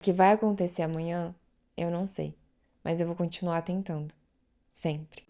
O que vai acontecer amanhã, eu não sei, mas eu vou continuar tentando, sempre.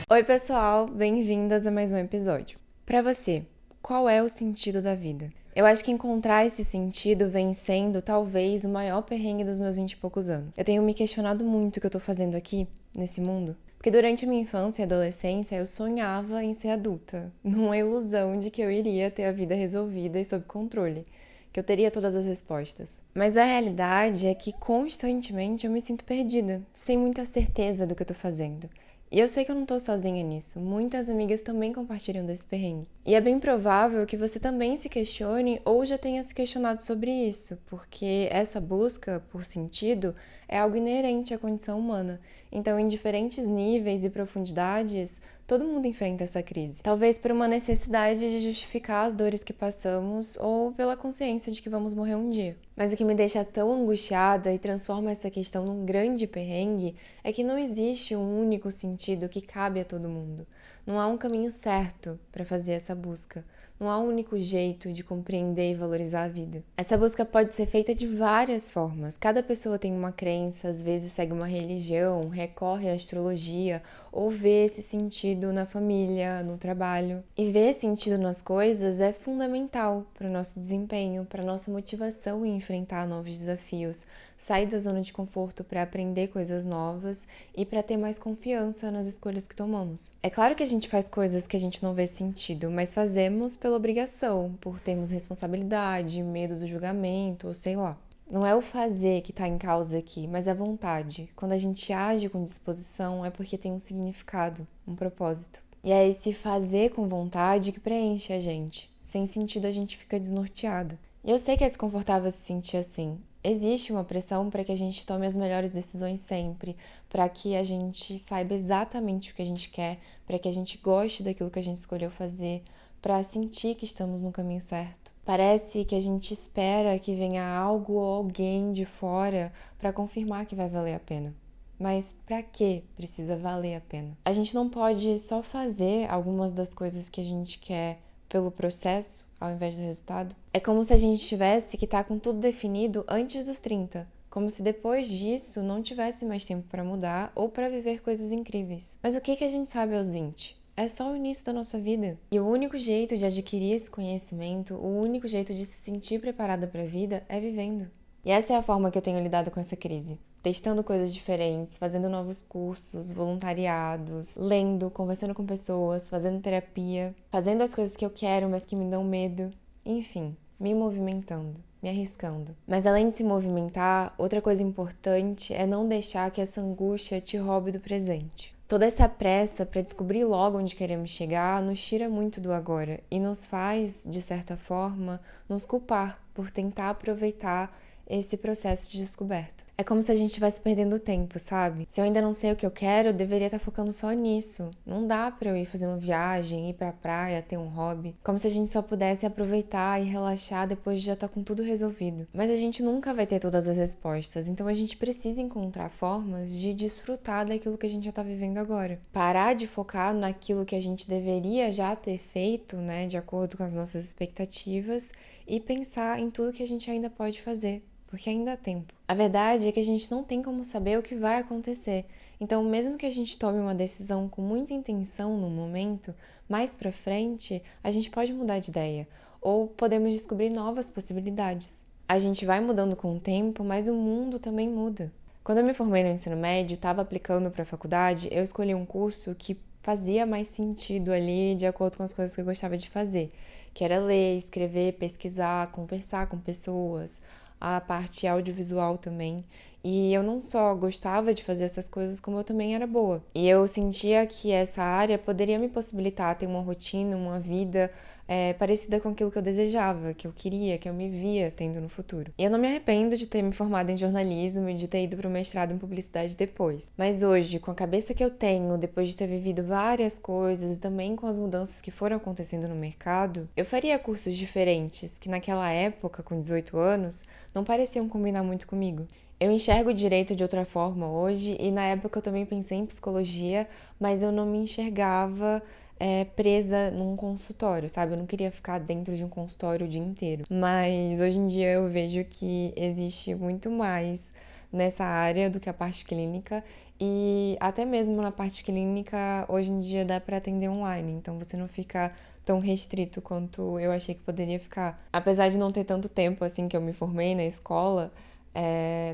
Oi, pessoal, bem-vindas a mais um episódio. Pra você, qual é o sentido da vida? Eu acho que encontrar esse sentido vem sendo, talvez, o maior perrengue dos meus 20 e poucos anos. Eu tenho me questionado muito o que eu tô fazendo aqui, nesse mundo. Porque durante a minha infância e adolescência, eu sonhava em ser adulta, numa ilusão de que eu iria ter a vida resolvida e sob controle, que eu teria todas as respostas. Mas a realidade é que constantemente eu me sinto perdida, sem muita certeza do que eu tô fazendo. E eu sei que eu não tô sozinha nisso, muitas amigas também compartilham desse perrengue. E é bem provável que você também se questione ou já tenha se questionado sobre isso, porque essa busca por sentido é algo inerente à condição humana. Então, em diferentes níveis e profundidades, todo mundo enfrenta essa crise. Talvez por uma necessidade de justificar as dores que passamos ou pela consciência de que vamos morrer um dia. Mas o que me deixa tão angustiada e transforma essa questão num grande perrengue é que não existe um único sentido que cabe a todo mundo. Não há um caminho certo para fazer essa busca. Não há um único jeito de compreender e valorizar a vida. Essa busca pode ser feita de várias formas. Cada pessoa tem uma crença, às vezes segue uma religião, recorre à astrologia ou vê esse sentido na família, no trabalho. E ver sentido nas coisas é fundamental para o nosso desempenho, para a nossa motivação em enfrentar novos desafios, sair da zona de conforto para aprender coisas novas e para ter mais confiança nas escolhas que tomamos. É claro que a gente faz coisas que a gente não vê sentido, mas fazemos pela obrigação, por termos responsabilidade, medo do julgamento, ou sei lá. Não é o fazer que está em causa aqui, mas a vontade. Quando a gente age com disposição, é porque tem um significado, um propósito. E é esse fazer com vontade que preenche a gente. Sem sentido, a gente fica desnorteada. E eu sei que é desconfortável se sentir assim. Existe uma pressão para que a gente tome as melhores decisões sempre, para que a gente saiba exatamente o que a gente quer, para que a gente goste daquilo que a gente escolheu fazer, para sentir que estamos no caminho certo. Parece que a gente espera que venha algo ou alguém de fora para confirmar que vai valer a pena. Mas para que precisa valer a pena? A gente não pode só fazer algumas das coisas que a gente quer pelo processo, ao invés do resultado? É como se a gente tivesse que estar com tudo definido antes dos 30. Como se depois disso não tivesse mais tempo para mudar ou para viver coisas incríveis. Mas o que a gente sabe aos 20? É só o início da nossa vida. E o único jeito de adquirir esse conhecimento, o único jeito de se sentir preparada para a vida é vivendo. E essa é a forma que eu tenho lidado com essa crise. Testando coisas diferentes, fazendo novos cursos, voluntariados, lendo, conversando com pessoas, fazendo terapia, fazendo as coisas que eu quero, mas que me dão medo. Enfim, me movimentando, me arriscando. Mas além de se movimentar, outra coisa importante é não deixar que essa angústia te roube do presente. Toda essa pressa para descobrir logo onde queremos chegar nos tira muito do agora e nos faz, de certa forma, nos culpar por tentar aproveitar esse processo de descoberta. É como se a gente estivesse perdendo tempo, sabe? Se eu ainda não sei o que eu quero, eu deveria estar focando só nisso. Não dá pra eu ir fazer uma viagem, ir pra praia, ter um hobby. Como se a gente só pudesse aproveitar e relaxar depois de já estar com tudo resolvido. Mas a gente nunca vai ter todas as respostas, então a gente precisa encontrar formas de desfrutar daquilo que a gente já tá vivendo agora. Parar de focar naquilo que a gente deveria já ter feito, né, de acordo com as nossas expectativas, e pensar em tudo que a gente ainda pode fazer. Porque ainda há tempo. A verdade é que a gente não tem como saber o que vai acontecer. Então, mesmo que a gente tome uma decisão com muita intenção no momento, mais pra frente, a gente pode mudar de ideia. Ou podemos descobrir novas possibilidades. A gente vai mudando com o tempo, mas o mundo também muda. Quando eu me formei no ensino médio, estava aplicando para a faculdade, eu escolhi um curso que fazia mais sentido ali, de acordo com as coisas que eu gostava de fazer, que era ler, escrever, pesquisar, conversar com pessoas, a parte audiovisual também. E eu não só gostava de fazer essas coisas, como eu também era boa. E eu sentia que essa área poderia me possibilitar ter uma rotina, uma vida parecida com aquilo que eu desejava, que eu queria, que eu me via tendo no futuro. E eu não me arrependo de ter me formado em jornalismo e de ter ido para o mestrado em publicidade depois. Mas hoje, com a cabeça que eu tenho, depois de ter vivido várias coisas e também com as mudanças que foram acontecendo no mercado, eu faria cursos diferentes, que naquela época, com 18 anos, não pareciam combinar muito comigo. Eu enxergo o direito de outra forma hoje e na época eu também pensei em psicologia, mas eu não me enxergava presa num consultório, sabe? Eu não queria ficar dentro de um consultório o dia inteiro. Mas hoje em dia eu vejo que existe muito mais nessa área do que a parte clínica. E até mesmo na parte clínica, hoje em dia dá para atender online. Então você não fica tão restrito quanto eu achei que poderia ficar. Apesar de não ter tanto tempo assim que eu me formei na escola,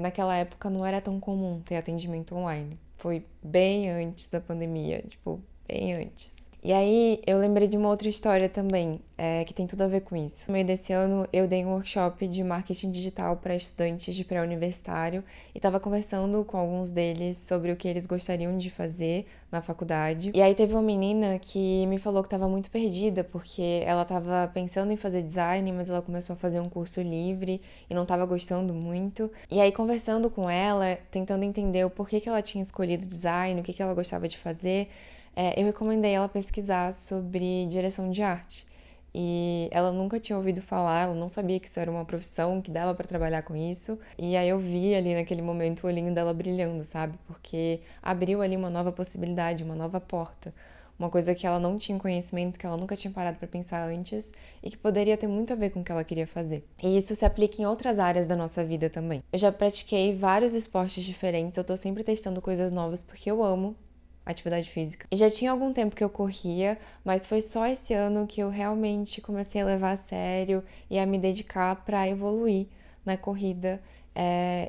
naquela época não era tão comum ter atendimento online. Foi bem antes da pandemia, tipo, bem antes. E aí, eu lembrei de uma outra história também, que tem tudo a ver com isso. No meio desse ano, eu dei um workshop de marketing digital para estudantes de pré-universitário e estava conversando com alguns deles sobre o que eles gostariam de fazer na faculdade. E aí teve uma menina que me falou que estava muito perdida, porque ela estava pensando em fazer design, mas ela começou a fazer um curso livre e não estava gostando muito. E aí, conversando com ela, tentando entender o porquê que ela tinha escolhido design, o que ela gostava de fazer, eu recomendei ela pesquisar sobre direção de arte. E ela nunca tinha ouvido falar, ela não sabia que isso era uma profissão, que dava para trabalhar com isso. E aí eu vi ali naquele momento o olhinho dela brilhando, sabe? Porque abriu ali uma nova possibilidade, uma nova porta. Uma coisa que ela não tinha conhecimento, que ela nunca tinha parado para pensar antes e que poderia ter muito a ver com o que ela queria fazer. E isso se aplica em outras áreas da nossa vida também. Eu já pratiquei vários esportes diferentes, eu tô sempre testando coisas novas porque eu amo atividade física. E já tinha algum tempo que eu corria, mas foi só esse ano que eu realmente comecei a levar a sério e a me dedicar para evoluir na corrida.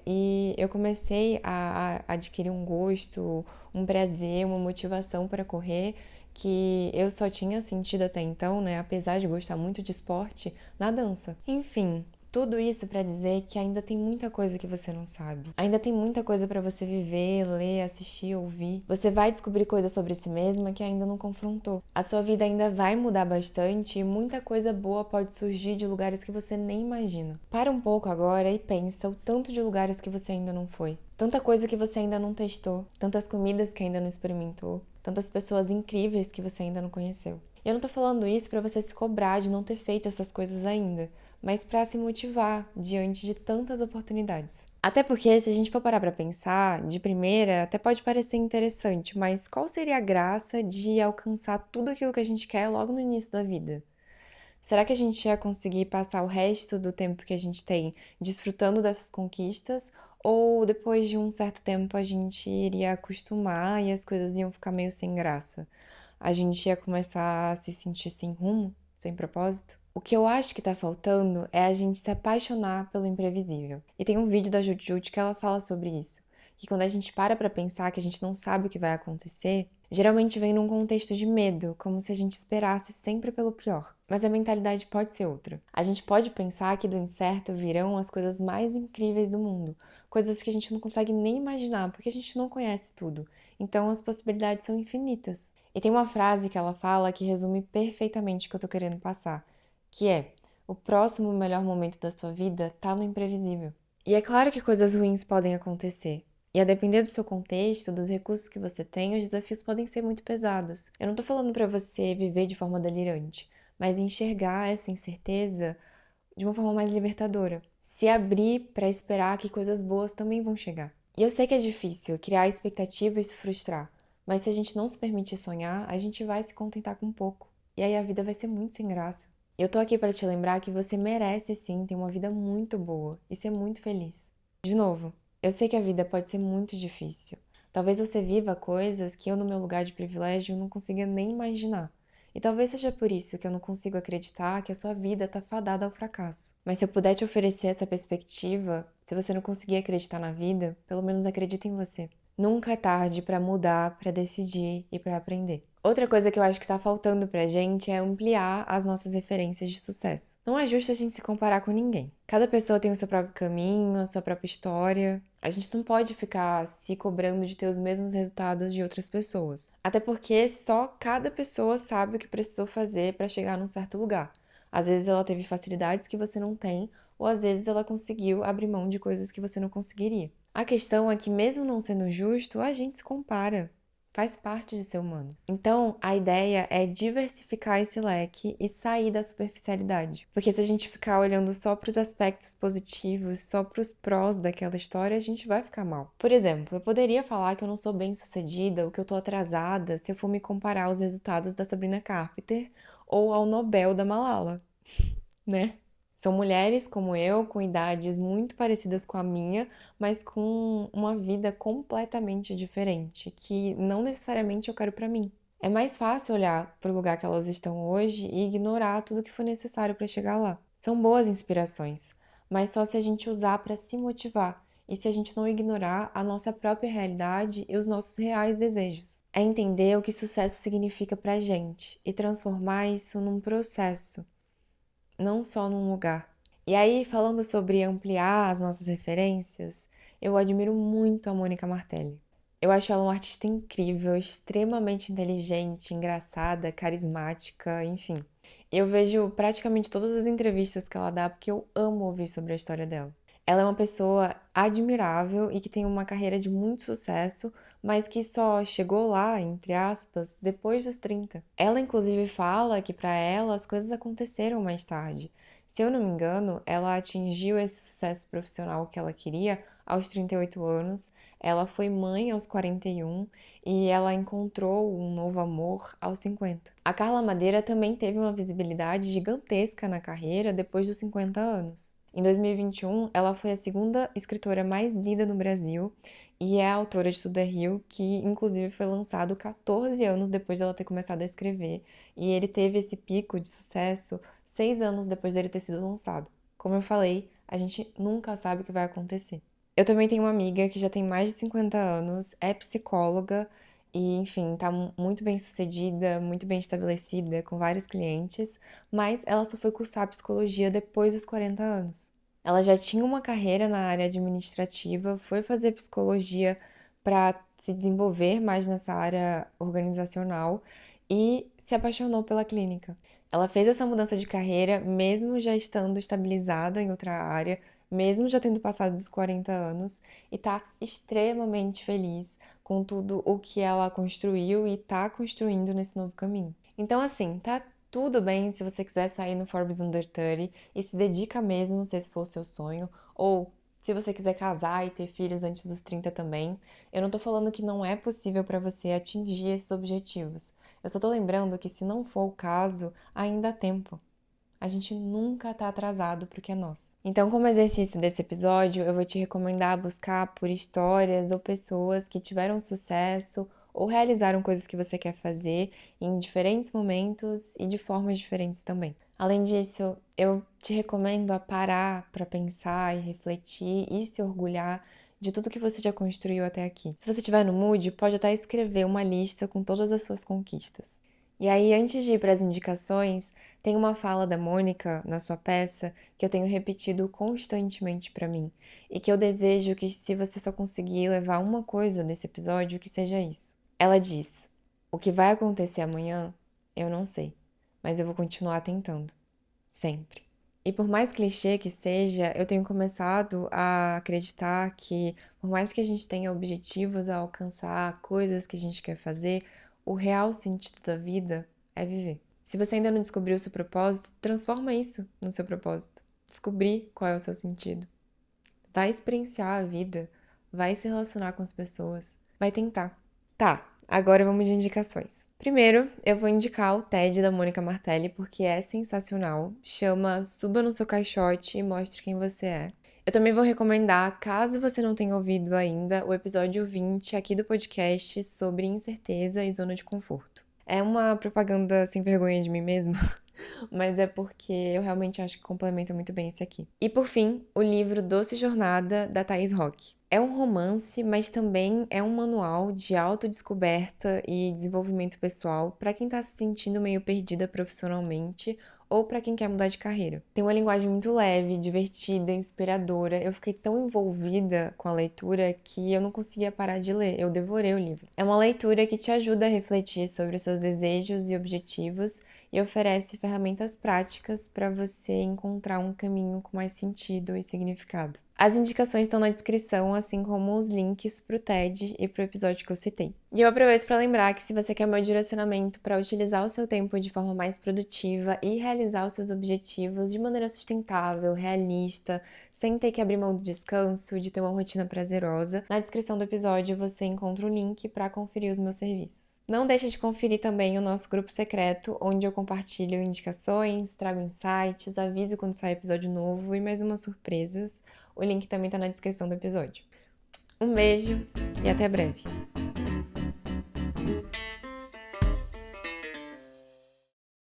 E eu comecei a adquirir um gosto, um prazer, uma motivação para correr que eu só tinha sentido até então, né? Apesar de gostar muito de esporte, na dança. Enfim, tudo isso para dizer que ainda tem muita coisa que você não sabe. Ainda tem muita coisa para você viver, ler, assistir, ouvir. Você vai descobrir coisas sobre si mesma que ainda não confrontou. A sua vida ainda vai mudar bastante e muita coisa boa pode surgir de lugares que você nem imagina. Para um pouco agora e pensa o tanto de lugares que você ainda não foi. Tanta coisa que você ainda não testou, tantas comidas que ainda não experimentou, tantas pessoas incríveis que você ainda não conheceu. Eu não tô falando isso para você se cobrar de não ter feito essas coisas ainda, mas para se motivar diante de tantas oportunidades. Até porque, se a gente for parar para pensar, de primeira até pode parecer interessante, mas qual seria a graça de alcançar tudo aquilo que a gente quer logo no início da vida? Será que a gente ia conseguir passar o resto do tempo que a gente tem desfrutando dessas conquistas? Ou depois de um certo tempo a gente iria acostumar e as coisas iam ficar meio sem graça? A gente ia começar a se sentir sem rumo, sem propósito? O que eu acho que tá faltando é a gente se apaixonar pelo imprevisível. E tem um vídeo da Jut que ela fala sobre isso. Que quando a gente para pra pensar que a gente não sabe o que vai acontecer, geralmente vem num contexto de medo, como se a gente esperasse sempre pelo pior. Mas a mentalidade pode ser outra. A gente pode pensar que do incerto virão as coisas mais incríveis do mundo, coisas que a gente não consegue nem imaginar, porque a gente não conhece tudo. Então as possibilidades são infinitas. E tem uma frase que ela fala que resume perfeitamente o que eu tô querendo passar, que é: o próximo melhor momento da sua vida tá no imprevisível. E é claro que coisas ruins podem acontecer. E a depender do seu contexto, dos recursos que você tem, os desafios podem ser muito pesados. Eu não tô falando pra você viver de forma delirante, mas enxergar essa incerteza de uma forma mais libertadora. Se abrir pra esperar que coisas boas também vão chegar. E eu sei que é difícil criar expectativa e se frustrar, mas se a gente não se permitir sonhar, a gente vai se contentar com pouco. E aí a vida vai ser muito sem graça. Eu tô aqui pra te lembrar que você merece sim ter uma vida muito boa e ser muito feliz. De novo, eu sei que a vida pode ser muito difícil. Talvez você viva coisas que eu, no meu lugar de privilégio, não consiga nem imaginar. E talvez seja por isso que eu não consigo acreditar que a sua vida tá fadada ao fracasso. Mas se eu puder te oferecer essa perspectiva, se você não conseguir acreditar na vida, pelo menos acredita em você. Nunca é tarde pra mudar, pra decidir e pra aprender. Outra coisa que eu acho que tá faltando pra gente é ampliar as nossas referências de sucesso. Não é justo a gente se comparar com ninguém. Cada pessoa tem o seu próprio caminho, a sua própria história. A gente não pode ficar se cobrando de ter os mesmos resultados de outras pessoas. Até porque só cada pessoa sabe o que precisou fazer pra chegar num certo lugar. Às vezes ela teve facilidades que você não tem, ou às vezes ela conseguiu abrir mão de coisas que você não conseguiria. A questão é que, mesmo não sendo justo, a gente se compara. Faz parte de ser humano. Então, a ideia é diversificar esse leque e sair da superficialidade. Porque se a gente ficar olhando só para os aspectos positivos, só para os prós daquela história, a gente vai ficar mal. Por exemplo, eu poderia falar que eu não sou bem-sucedida ou que eu tô atrasada se eu for me comparar aos resultados da Sabrina Carpenter ou ao Nobel da Malala, né? São mulheres como eu, com idades muito parecidas com a minha, mas com uma vida completamente diferente, que não necessariamente eu quero pra mim. É mais fácil olhar para o lugar que elas estão hoje e ignorar tudo que foi necessário para chegar lá. São boas inspirações, mas só se a gente usar para se motivar e se a gente não ignorar a nossa própria realidade e os nossos reais desejos. É entender o que sucesso significa pra gente e transformar isso num processo, não só num lugar. E aí, falando sobre ampliar as nossas referências, eu admiro muito a Mônica Martelli. Eu acho ela uma artista incrível, extremamente inteligente, engraçada, carismática, enfim. Eu vejo praticamente todas as entrevistas que ela dá porque eu amo ouvir sobre a história dela. Ela é uma pessoa admirável e que tem uma carreira de muito sucesso, mas que só chegou lá, entre aspas, depois dos 30. Ela, inclusive, fala que para ela as coisas aconteceram mais tarde. Se eu não me engano, ela atingiu esse sucesso profissional que ela queria aos 38 anos, ela foi mãe aos 41 e ela encontrou um novo amor aos 50. A Carla Madeira também teve uma visibilidade gigantesca na carreira depois dos 50 anos. Em 2021, ela foi a segunda escritora mais lida no Brasil e é a autora de Tudo é Rio, que inclusive foi lançado 14 anos depois dela ter começado a escrever, e ele teve esse pico de sucesso 6 anos depois dele ter sido lançado. Como eu falei, a gente nunca sabe o que vai acontecer. Eu também tenho uma amiga que já tem mais de 50 anos, é psicóloga e, enfim, tá muito bem sucedida, muito bem estabelecida, com vários clientes, mas ela só foi cursar psicologia depois dos 40 anos. Ela já tinha uma carreira na área administrativa, foi fazer psicologia para se desenvolver mais nessa área organizacional e se apaixonou pela clínica. Ela fez essa mudança de carreira mesmo já estando estabilizada em outra área, mesmo já tendo passado dos 40 anos, e tá extremamente feliz com tudo o que ela construiu e tá construindo nesse novo caminho. Então, assim, tá tudo bem se você quiser sair no Forbes Under 30 e se dedica mesmo, se esse for o seu sonho, ou se você quiser casar e ter filhos antes dos 30 também. Eu não tô falando que não é possível para você atingir esses objetivos. Eu só tô lembrando que se não for o caso, ainda há tempo. A gente nunca tá atrasado pro que é nosso. Então, como exercício desse episódio, eu vou te recomendar buscar por histórias ou pessoas que tiveram sucesso ou realizaram coisas que você quer fazer em diferentes momentos e de formas diferentes também. Além disso, eu te recomendo a parar para pensar e refletir e se orgulhar de tudo que você já construiu até aqui. Se você estiver no mood, pode até escrever uma lista com todas as suas conquistas. E aí, antes de ir para as indicações, tem uma fala da Mônica na sua peça que eu tenho repetido constantemente para mim e que eu desejo que, se você só conseguir levar uma coisa desse episódio, que seja isso. Ela diz: "O que vai acontecer amanhã, eu não sei, mas eu vou continuar tentando, sempre." E por mais clichê que seja, eu tenho começado a acreditar que, por mais que a gente tenha objetivos a alcançar, coisas que a gente quer fazer, o real sentido da vida é viver. Se você ainda não descobriu o seu propósito, transforma isso no seu propósito. Descobrir qual é o seu sentido. Vai experienciar a vida, vai se relacionar com as pessoas, vai tentar. Tá, agora vamos de indicações. Primeiro, eu vou indicar o TED da Mônica Martelli porque é sensacional. Chama Suba no Seu Caixote e Mostre Quem Você É. Eu também vou recomendar, caso você não tenha ouvido ainda, o episódio 20 aqui do podcast sobre incerteza e zona de conforto. É uma propaganda sem vergonha de mim mesma, mas é porque eu realmente acho que complementa muito bem esse aqui. E por fim, o livro Doce Jornada, da Thaís Roque. É um romance, mas também é um manual de autodescoberta e desenvolvimento pessoal para quem está se sentindo meio perdida profissionalmente ou para quem quer mudar de carreira. Tem uma linguagem muito leve, divertida, inspiradora. Eu fiquei tão envolvida com a leitura que eu não conseguia parar de ler. Eu devorei o livro. É uma leitura que te ajuda a refletir sobre os seus desejos e objetivos e oferece ferramentas práticas para você encontrar um caminho com mais sentido e significado. As indicações estão na descrição, assim como os links pro TED e pro episódio que eu citei. E eu aproveito para lembrar que se você quer meu direcionamento para utilizar o seu tempo de forma mais produtiva e realizar os seus objetivos de maneira sustentável, realista, sem ter que abrir mão do descanso, de ter uma rotina prazerosa, na descrição do episódio você encontra o link para conferir os meus serviços. Não deixe de conferir também o nosso grupo secreto, onde eu compartilho indicações, trago insights, aviso quando sai episódio novo e mais umas surpresas. O link também tá na descrição do episódio. Um beijo e até breve!